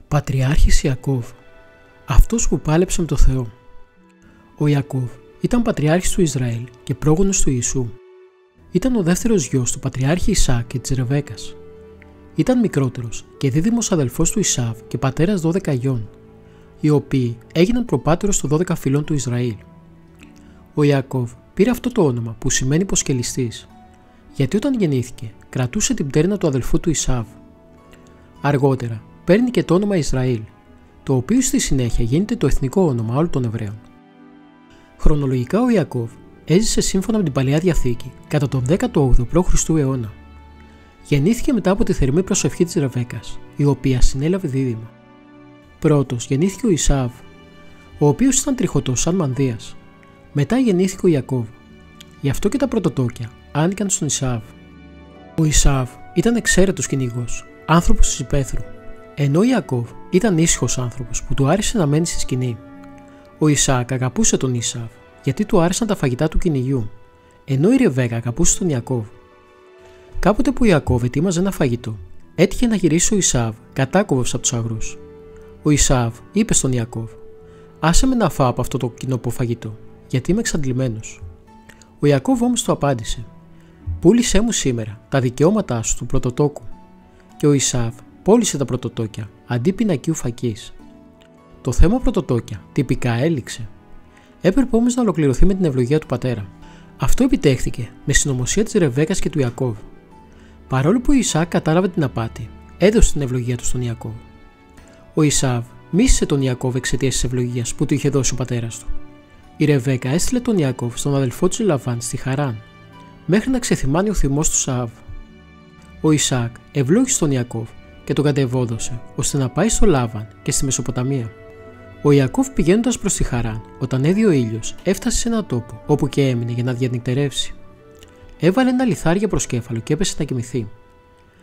Πατριάρχης Ιακώβ, αυτός που πάλεψε με το Θεό. Ο Ιακώβ ήταν πατριάρχης του Ισραήλ και πρόγονος του Ιησού. Ήταν ο δεύτερος γιος του πατριάρχη Ισαάκ και της Ρεβέκας. Ήταν μικρότερος και δίδυμος αδελφός του Ισάβ και πατέρας 12 γιών, οι οποίοι έγιναν προπάτορος των 12 φυλών του Ισραήλ. Ο Ιακώβ πήρε αυτό το όνομα που σημαίνει υποσκελιστής, γιατί όταν γεννήθηκε κρατούσε την πτέρνα του αδελφού του Ισάβ. Αργότερα παίρνει και το όνομα Ισραήλ, το οποίο στη συνέχεια γίνεται το εθνικό όνομα όλων των Εβραίων. Χρονολογικά ο Ιακώβ έζησε σύμφωνα με την Παλαιά Διαθήκη κατά τον 18ο π.Χ. αιώνα. Γεννήθηκε μετά από τη θερμή προσευχή της Ρεβέκας, η οποία συνέλαβε δίδυμα. Πρώτος γεννήθηκε ο Ισάβ, ο οποίος ήταν τριχωτός σαν μανδύας. Μετά γεννήθηκε ο Ιακώβ, γι' αυτό και τα πρωτοτόκια άνοικαν στον Ισάβ. Ο Ισάβ ήταν εξαίρετος κυνηγός, άνθρωπος της υπαίθρου, ενώ ο Ιακώβ ήταν ήσυχος άνθρωπος που του άρεσε να μένει στη σκηνή. Ο Ισαάκ αγαπούσε τον Ισάβ γιατί του άρεσαν τα φαγητά του κυνηγιού, ενώ η Ρεβέκα αγαπούσε τον Ιακώβ. Κάποτε που ο Ιακώβ ετοίμαζε ένα φαγητό, έτυχε να γυρίσει ο Ισάβ κατάκοβος από τους αγρούς. Ο Ισάβ είπε στον Ιακώβ: «Άσε με να φάω από αυτό το κοινό φαγητό, γιατί είμαι εξαντλημένος». Ο Ιακώβ όμως του απάντησε: «Πούλησέ μου σήμερα τα δικαιώματά σου του πρωτοτόκου». Και ο Ισάβ πώλησε τα πρωτοτόκια αντί πινακίου φακής. Το θέμα πρωτοτόκια τυπικά έληξε. Έπρεπε όμως να ολοκληρωθεί με την ευλογία του πατέρα. Αυτό επιτέχθηκε με συνωμοσία της Ρεβέκας και του Ιακώβ. Παρόλο που ο Ισαάκ κατάλαβε την απάτη, έδωσε την ευλογία του στον Ιακώβ. Ο Ισάβ μίσησε τον Ιακώβ εξαιτίας της ευλογίας που του είχε δώσει ο πατέρας του. Η Ρεβέκα έστειλε τον Ιακώβ στον αδελφό του Λαβάν στη Χαράν, μέχρι να ξεθυμάνει ο θυμός του Σαάβ. Ο Ισαάκ ευλόγησε τον Ιακώβ και τον κατεβόδωσε ώστε να πάει στο Λάβαν και στη Μεσοποταμία. Ο Ιακώβ πηγαίνοντας προς τη Χαράν, όταν έδει ο ήλιος, έφτασε σε έναν τόπο όπου και έμεινε για να διανυκτερεύσει. Έβαλε ένα λιθάρι για προσκέφαλο και έπεσε να κοιμηθεί.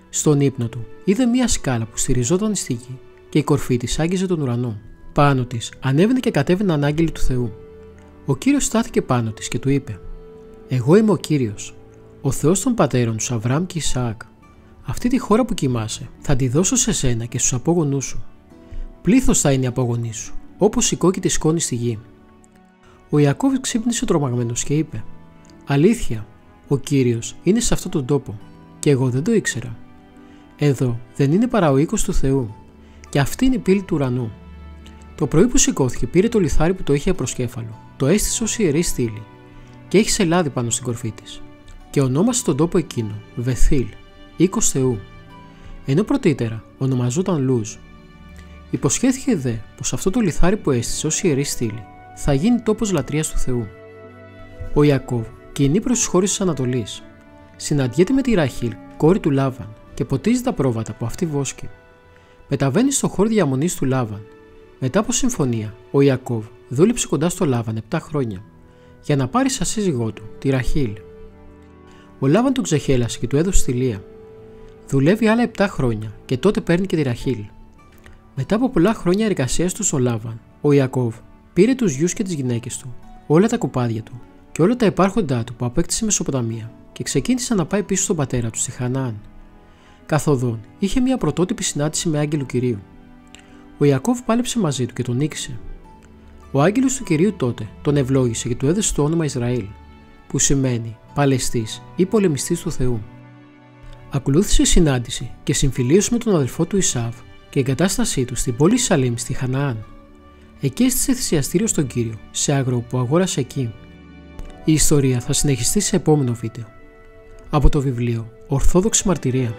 Στον ύπνο του είδε μία σκάλα που στηριζόταν στη γη και η κορφή της άγγιζε τον ουρανό. Πάνω της ανέβαινε και κατέβαιναν άγγελοι του Θεού. Ο Κύριος στάθηκε πάνω της και του είπε: «Εγώ είμαι ο Κύριος, ο Θεός των πατέρων σου Αβραάμ και Ισαάκ. Αυτή τη χώρα που κοιμάσαι θα τη δώσω σε σένα και στους απόγονούς σου. Πλήθος θα είναι οι απόγονοί σου, όπως η κόκκιτη σκόνη στη γη». Ο Ιακώβ ξύπνησε τρομαγμένος και είπε: «Αλήθεια, ο Κύριος είναι σε αυτόν τον τόπο και εγώ δεν το ήξερα. Εδώ δεν είναι παρά ο οίκος του Θεού και αυτή είναι η πύλη του ουρανού». Το πρωί που σηκώθηκε πήρε το λιθάρι που το είχε προσκέφαλο, το έστησε ως ιερή στήλη και έχει λάδι πάνω στην κορφή της και ονόμασε τον τόπο εκείνο Βεθήλ, οίκος Θεού, ενώ πρωτήτερα ονομαζόταν Λούζ. Υποσχέθηκε δε πως αυτό το λιθάρι που έστησε ως ιερή στήλη θα γίνει τόπος λατρείας του Θεού. Ο Ιακώβ κινεί προς τους χώρους της Ανατολής. Συναντιέται με τη Ραχήλ, κόρη του Λάβαν, και ποτίζει τα πρόβατα που αυτή βόσκει. Μεταβαίνει στο χώρο διαμονής του Λάβαν. Μετά από συμφωνία, ο Ιακώβ δούλεψε κοντά στο Λάβαν 7 χρόνια για να πάρει σαν σύζυγό του τη Ραχήλ. Ο Λάβαν τον ξεχέλασε και του έδωσε τη Λεία. Δουλεύει άλλα 7 χρόνια και τότε παίρνει και τη Ραχήλ. Μετά από πολλά χρόνια εργασίας του στο Λάβαν, ο Ιακώβ πήρε τους γιους και τις γυναίκες του, όλα τα κοπάδια του και όλα τα υπάρχοντά του που απέκτησε η Μεσοποταμία και ξεκίνησε να πάει πίσω στον πατέρα του στη Χαναάν. Καθοδόν είχε μια πρωτότυπη συνάντηση με άγγελο Κυρίου. Ο Ιακώβ πάλεψε μαζί του και τον νίκησε. Ο άγγελος του Κυρίου τότε τον ευλόγησε και του έδωσε το όνομα Ισραήλ, που σημαίνει παλαιστής ή πολεμιστής του Θεού. Ακολούθησε η συνάντηση και συμφιλίωση με τον αδελφό του Ισάβ και εγκατάστασή του στην πόλη Σαλήμ στη Χαναάν. Εκεί έστησε θυσιαστήριο στον Κύριο σε άγρο που αγόρασε εκεί. Η ιστορία θα συνεχιστεί σε επόμενο βίντεο. Από το βιβλίο Ορθόδοξη Μαρτυρία.